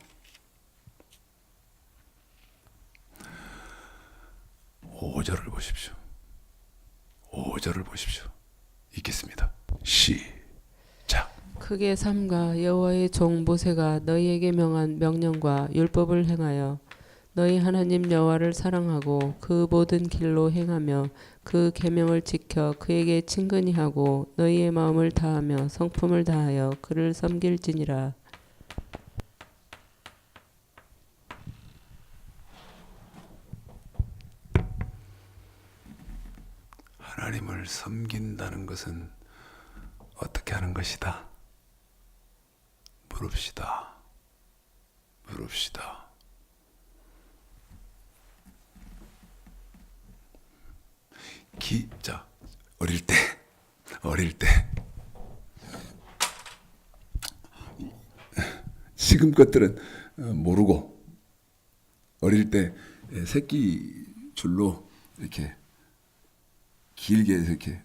5절을 보십시오. 5절을 보십시오. 읽겠습니다. 시작. 크게 삼가 여호와의 종 모세가 너희에게 명한 명령과 율법을 행하여 너희 하나님 여호와를 사랑하고 그 모든 길로 행하며 그 계명을 지켜 그에게 친근히 하고 너희의 마음을 다하며 성품을 다하여 그를 섬길지니라. 하나님을 섬긴다는 것은 어떻게 하는 것이다? 물읍시다. 물읍시다. 자, 어릴 때 지금 것들은 모르고 어릴 때 새끼 줄로 이렇게 길게 이렇게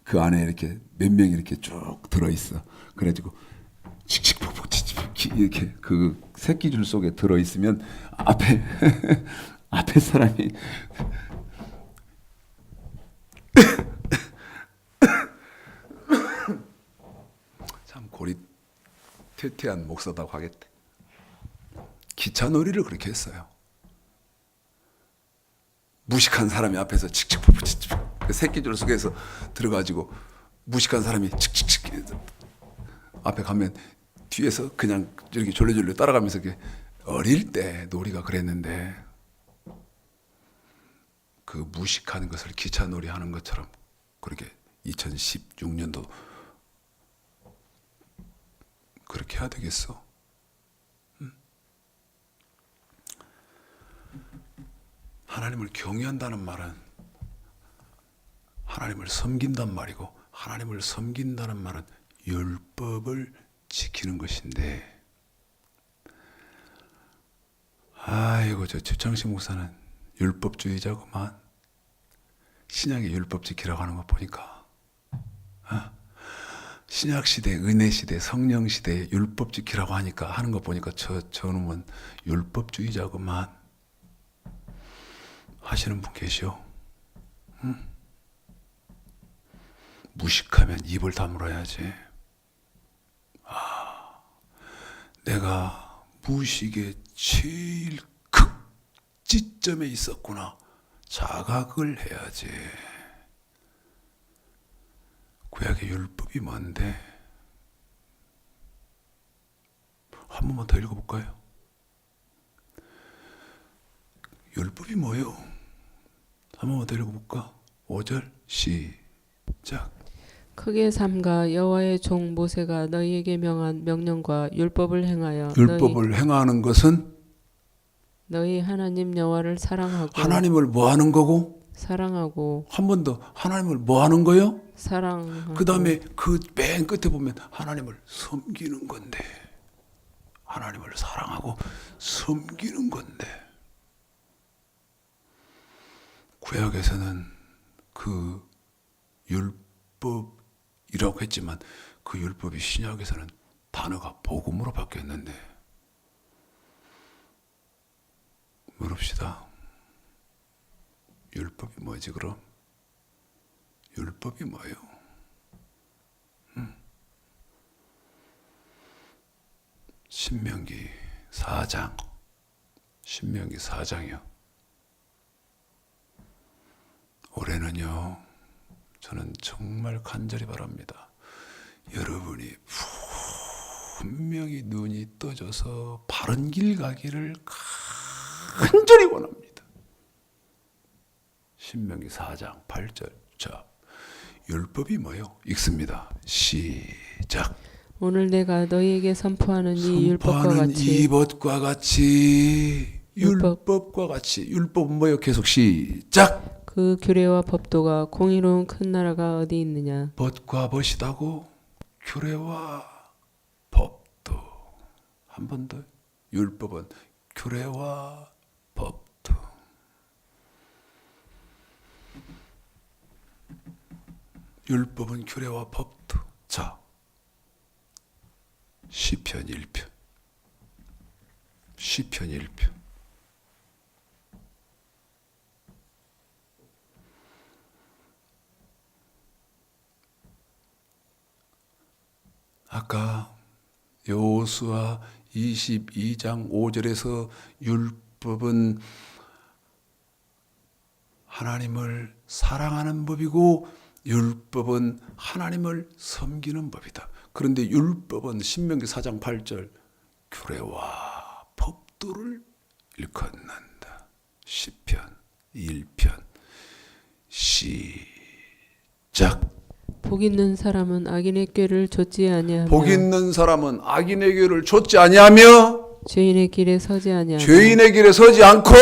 그 안에 이렇게 몇 명이 이렇게 쭉 들어 있어. 그래가지고 칙칙폭폭 이렇게 그 새끼줄 속에 들어 있으면 앞에 앞에 사람이 참 고리태태한 목사다고 하겠대. 기차놀이를 그렇게 했어요. 무식한 사람이 앞에서 칙칙폭폭 그 새끼줄 속에서 들어가지고 무식한 사람이 칙칙칙 앞에 가면 뒤에서 그냥 이렇게 졸래졸래 따라가면서 이렇게 어릴 때 놀이가 그랬는데 그 무식한 것을 기차놀이 하는 것처럼 그렇게 2016년도 그렇게 해야 되겠어? 하나님을 경외한다는 말은 하나님을 섬긴단 말이고 하나님을 섬긴다는 말은 율법을 지키는 것인데 아이고 저 최창식 목사는 율법주의자구만. 신약의 율법 지키라고 하는 거 보니까 신약시대 은혜시대 성령시대 율법 지키라고 하니까 하는 거 보니까 저놈은 율법주의자구만 하시는 분 계시오. 무식하면 입을 다물어야지. 내가 무식의 제일 극지점에 있었구나. 자각을 해야지. 구약의 율법이 뭔데? 한 번만 더 읽어볼까요? 율법이 뭐예요? 한 번만 더 읽어볼까? 5절 시작. 크게 삼가 여호와의 종 모세가 너희에게 명한 명령과 율법을 행하여 율법을 행하는 것은 너희 하나님 여호와를 사랑하고 하나님을 뭐 하는 거고? 사랑하고 한 번 더 하나님을 뭐 하는 거요? 사랑하고 그 다음에 그 맨 끝에 보면 하나님을 섬기는 건데 하나님을 사랑하고 섬기는 건데 구약에서는 그 율법이라고 했지만 그 율법이 신약에서는 단어가 복음으로 바뀌었는데 물읍시다. 율법이 뭐지 그럼? 율법이 뭐예요? 신명기 4장 신명기 4장이요. 올해는요 저는 정말 간절히 바랍니다. 여러분이 분명히 눈이 떠져서 바른 길 가기를 간절히 원합니다. 신명기 4장 8절. 자, 율법이 뭐요? 읽습니다. 시작. 오늘 내가 너희에게 선포하는 이 율법과 선포하는 같이 이것과 같이 율법과 같이 율법은 뭐요? 계속 시작. 그 규례와 법도가 공의로운 큰 나라가 어디 있느냐. 벗과 벗이다고 규례와 법도 한 번 더. 율법은 규례와 법도. 율법은 규례와 법도. 자, 시편 1편. 시편 1편. 여호수아 22장 5절에서 율법은 하나님을 사랑하는 법이고 율법은 하나님을 섬기는 법이다. 그런데 율법은 신명기 4장 8절 규례와 법도를 일컫는다. 시편 1편 시작. 복 있는 사람은 악인의 꾀를 좇지 아니하며 복 있는 사람은 악인의 길을 좇지 아니하며 죄인의 길에 서지 아니하며 죄인의 길에 서지 않고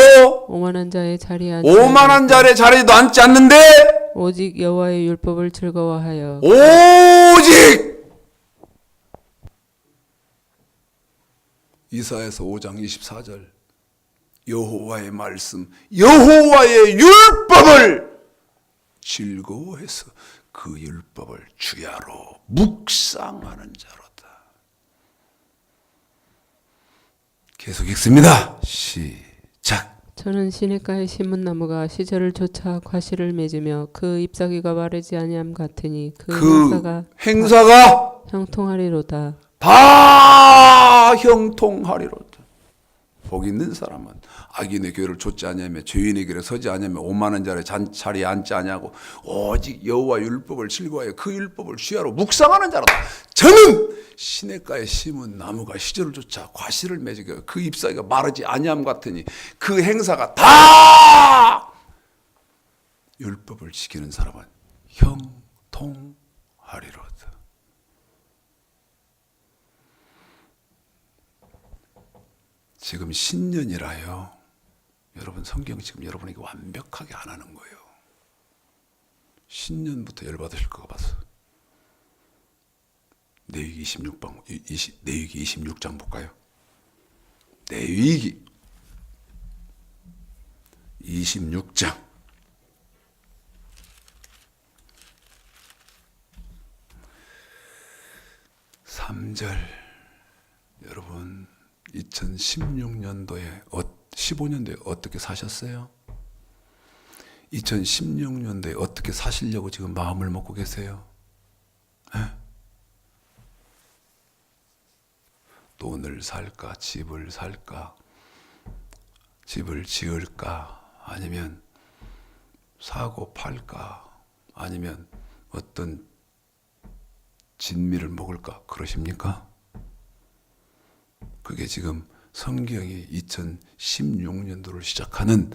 오만한 자의 자리에 앉지 오만한 자의 자리에도 앉지 않는데 오직 여호와의 율법을 즐거워하여 오직 이사야서 5장 24절 여호와의 말씀 여호와의 율법을 즐거워해서 그 율법을 주야로 묵상하는 자로다. 계속 읽습니다. 시작. 저는 시냇가의 신문나무가 시절을 쫓아 과실을 맺으며 그 잎사귀가 마르지 아니함 같으니 그 행사가 형통하리로다. 다 형통하리로다. 복 있는 사람은 악인의 교를 좇지 아니하며 죄인의 길에 서지 아니하며 오만한 자의 자리에 앉지 아니하고 오직 여호와 율법을 즐거워하여 그 율법을 주야로 묵상하는 자로다. 저는 시냇가에 심은 나무가 시절을 쫓아 과실을 맺으며 그 잎사귀가 마르지 아니함 같으니 그 행사가 다 율법을 지키는 사람은 형통하리로다. 지금 신년이라요. 여러분 성경 지금 여러분에게 완벽하게 안 하는 거예요. 신년부터 열받으실 거 봐서. 내위기 26장 볼까요? 내위기 26장 3절 여러분 2016년도에 15년도에 어떻게 사셨어요? 2016년도에 어떻게 사시려고 지금 마음을 먹고 계세요? 돈을 살까? 집을 살까? 집을 지을까? 아니면 사고 팔까? 아니면 어떤 진미를 먹을까? 그러십니까? 그게 지금 성경이 2016년도를 시작하는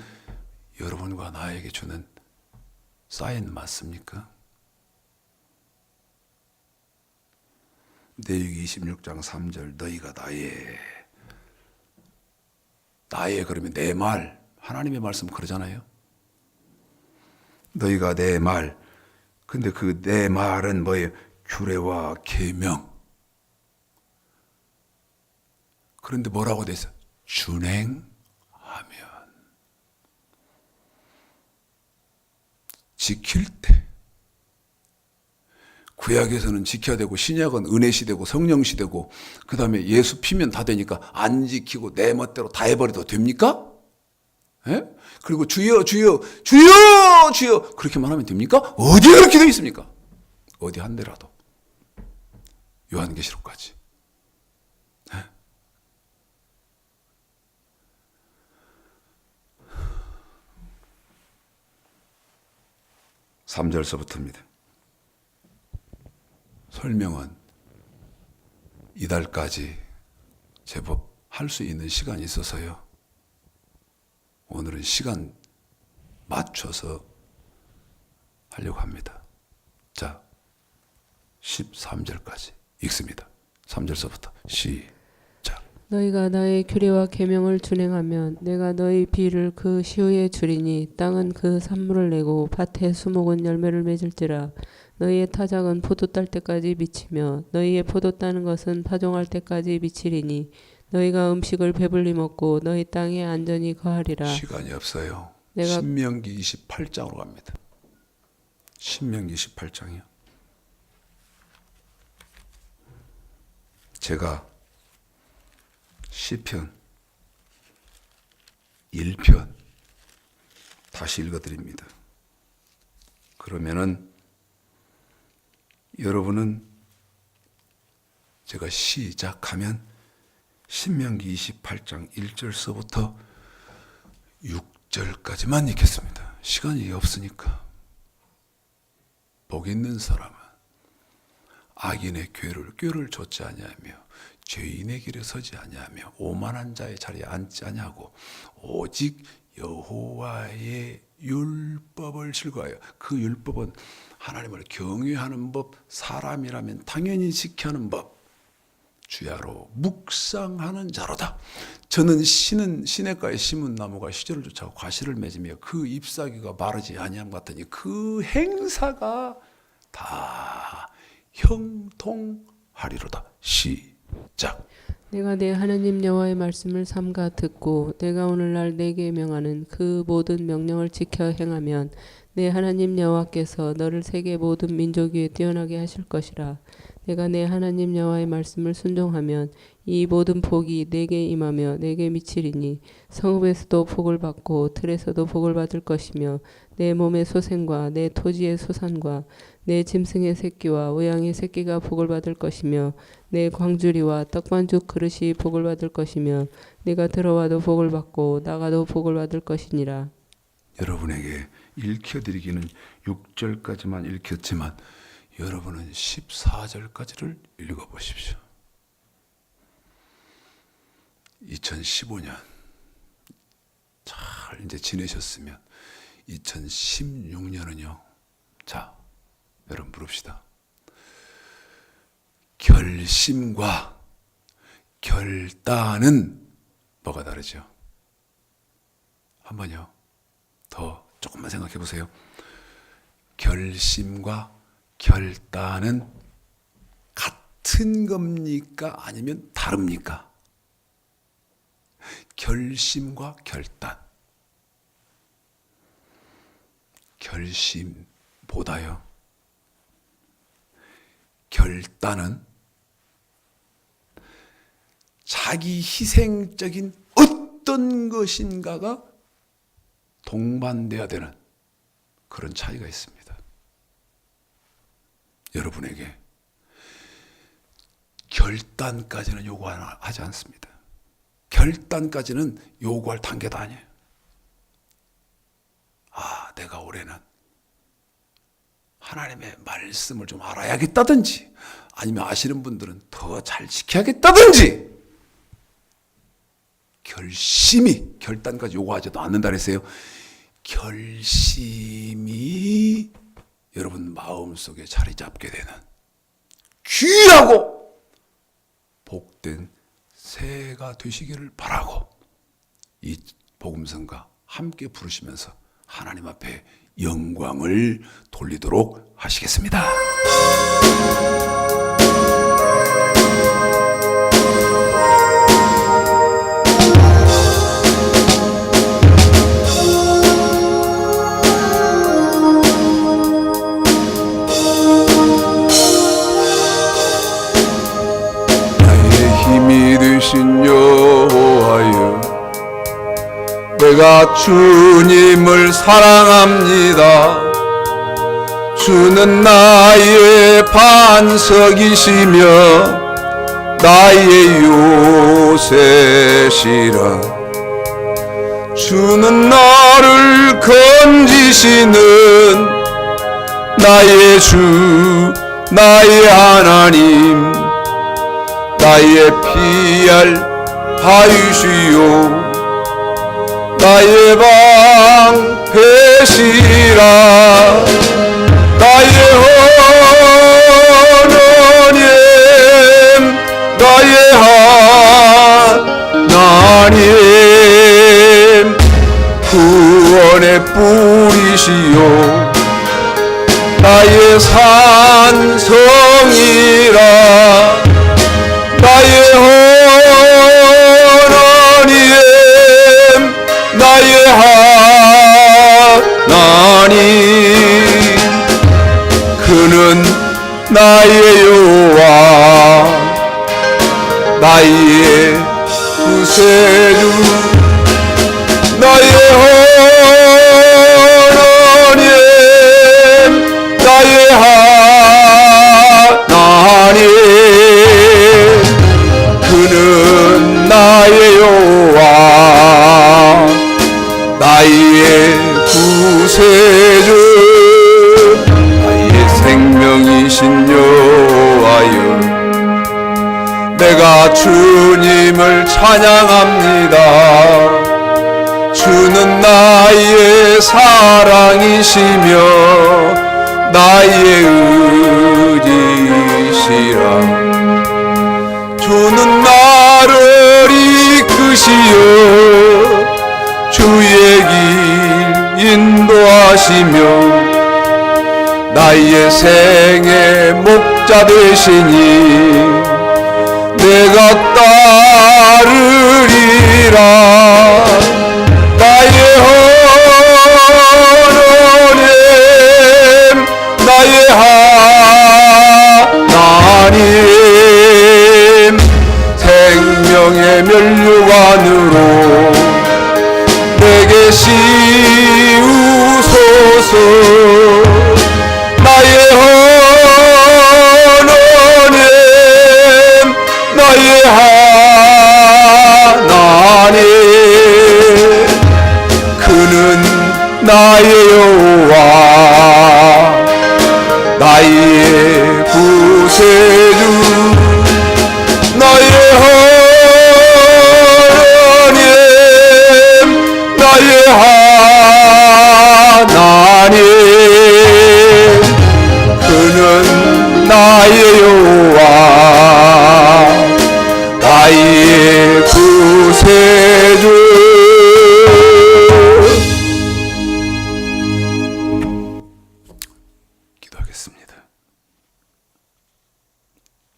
여러분과 나에게 주는 사인 맞습니까? 내위기 26장 3절 너희가 나의 그러면 내 말 하나님의 말씀 그러잖아요. 너희가 내 말 근데 그 내 말은 뭐예요? 규례와 계명. 그런데 뭐라고 돼 있어? 준행하면. 지킬 때. 구약에서는 지켜야 되고 신약은 은혜 시대고 성령 시대고 그 다음에 예수 피면 다 되니까 안 지키고 내 멋대로 다 해버려도 됩니까? 예? 그리고 주여 주여 주여 주여 그렇게만 하면 됩니까? 어디에 그렇게 되어 있습니까? 어디 한 데라도. 요한계시록까지. 3절서부터입니다. 설명은 이달까지 제법 할 수 있는 시간이 있어서요. 오늘은 시간 맞춰서 하려고 합니다. 자, 13절까지 읽습니다. 3절서부터 시작. 너희가 나의 규례와 계명을 준행하면 내가 너희 비를 그 시후에 주리니 땅은 그 산물을 내고 밭의 수목은 열매를 맺을지라. 너희의 타작은 포도 딸 때까지 미치며 너희의 포도 따는 것은 파종할 때까지 미치리니 너희가 음식을 배불리 먹고 너희 땅에 안전히 거하리라. 시간이 없어요. 내가 신명기 28장으로 갑니다. 신명기 28장이요. 제가 시편 1편 다시 읽어드립니다. 그러면은 여러분은 제가 시작하면 신명기 28장 1절서부터 6절까지만 읽겠습니다. 시간이 없으니까. 복 있는 사람은 악인의 꾀를 좇지 아니하며 죄인의 길에 서지 아니하며 오만한 자의 자리에 앉지 아니하고 오직 여호와의 율법을 즐거워하여, 그 율법은 하나님을 경외하는 법, 사람이라면 당연히 지켜야 하는 법, 주야로 묵상하는 자로다. 저는 시냇가에 심은 나무가 시절을 쫓아고 과실을 맺으며 그 잎사귀가 마르지 아니함 같으니 그 행사가 다 형통하리로다. 시작. 내가 내 하나님 여호와의 말씀을 삼가 듣고 내가 오늘날 내게 명하는 그 모든 명령을 지켜 행하면 내 하나님 여호와께서 너를 세계 모든 민족 위에 뛰어나게 하실 것이라. 내가 내 하나님 여호와의 말씀을 순종하면 이 모든 복이 내게 임하며 내게 미치리니 성읍에서도 복을 받고 들에서도 복을 받을 것이며 내 몸의 소생과 내 토지의 소산과 내 짐승의 새끼와 우양의 새끼가 복을 받을 것이며 내 광주리와 떡반죽 그릇이 복을 받을 것이며 내가 들어와도 복을 받고 나가도 복을 받을 것이니라. 여러분에게 읽혀드리기는 6절까지만 읽혔지만 여러분은 14절까지를 읽어보십시오. 2015년 잘 이제 지내셨으면 2016년은요. 자, 여러분 부릅시다. 결심과 결단은 뭐가 다르죠? 한번요. 더 조금만 생각해 보세요. 결심과 결단은 같은 겁니까? 아니면 다릅니까? 결심과 결단. 결심보다요. 결단은 자기 희생적인 어떤 것인가가 동반되어야 되는 그런 차이가 있습니다. 여러분에게 결단까지는 요구하지 않습니다. 결단까지는 요구할 단계도 아니에요. 내가 올해는 하나님의 말씀을 좀 알아야겠다든지 아니면 아시는 분들은 더 잘 지켜야겠다든지 결단까지 요구하지도 않는다 그랬어요. 결심이 여러분 마음속에 자리 잡게 되는 귀하고 복된 새해가 되시기를 바라고 이 복음성가 함께 부르시면서 하나님 앞에 영광을 돌리도록 하시겠습니다. 나의 힘이 되신 여호와여, 내가 주님을 사랑합니다. 주는 나의 반석이시며 나의 요새시라. 주는 나를 건지시는 나의 주, 나의 하나님, 나의 피할 바위시요 나의 방패시라. 나의 하나님, 나의 하나님, 구원의 뿌리시요 나의 산성이라. 나의 하나님, 나의 하나님, 그는 나의 여호와, 나의 구세주. 나의 하나님, 나의 사랑이시며 나의 의지시라. 주는 나를 이끄시어 주의 길 인도하시며 나의 생의 목자 되시니 내가 따르리라. 나의 하나님 나의 하나님 생명의 면류관으로 내게 씌우소서. 나의 하나님 나의 하나님 그는 나의 여호와 나의 구세주 나의 하나님 나의 하나님 그는 나의 여호와 나의 구세주. 기도하겠습니다.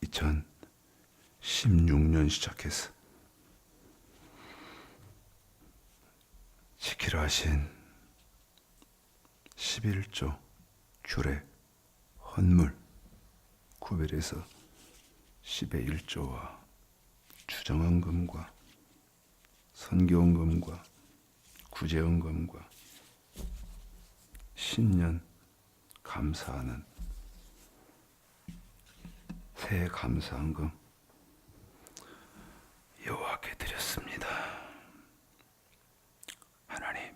2016년 시작해서 지키라 하신 11조 규례 헌물 구별해서 10의 1조와 추정헌금과 선교헌금과 구제헌금과 신년 감사하는 새해 감사헌금 여호와께 드렸습니다. 하나님,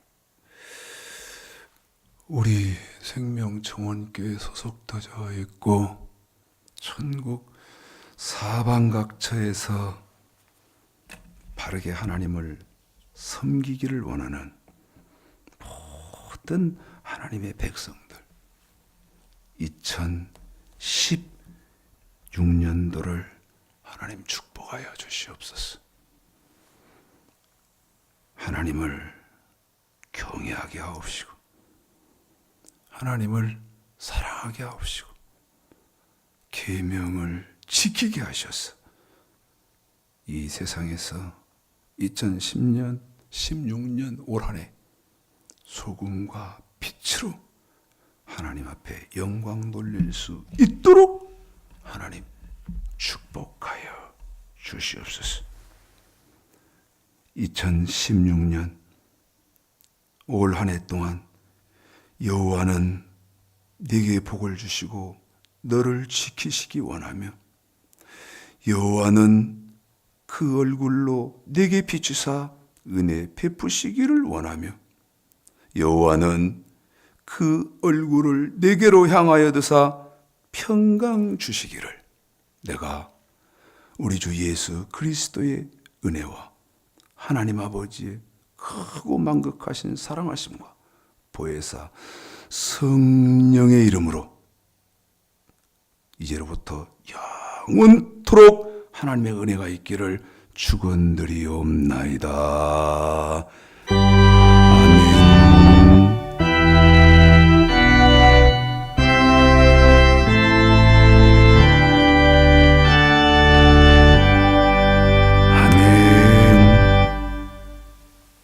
우리 생명정원교회 소속되어 있고 천국 사방각처에서 바르게 하나님을 섬기기를 원하는 모든 하나님의 백성들 2016년도를 하나님 축복하여 주시옵소서. 하나님을 경외하게 하옵시고 하나님을 사랑하게 하옵시고 계명을 지키게 하셔서 이 세상에서 2010년, 16년 올 한 해 소금과 빛으로 하나님 앞에 영광 돌릴 수 있도록 하나님 축복하여 주시옵소서. 2016년 올 한 해 동안 여호와는 네게 복을 주시고 너를 지키시기 원하며 여호와는 그 얼굴로 네게 비추사 은혜 베푸시기를 원하며 여호와는 그 얼굴을 네게로 향하여 드사 평강 주시기를 내가 우리 주 예수 그리스도의 은혜와 하나님 아버지의 크고 만극하신 사랑하심과 보혜사 성령의 이름으로 이제로부터 영원토록 하나님의 은혜가 있기를 축원드리옵나이다.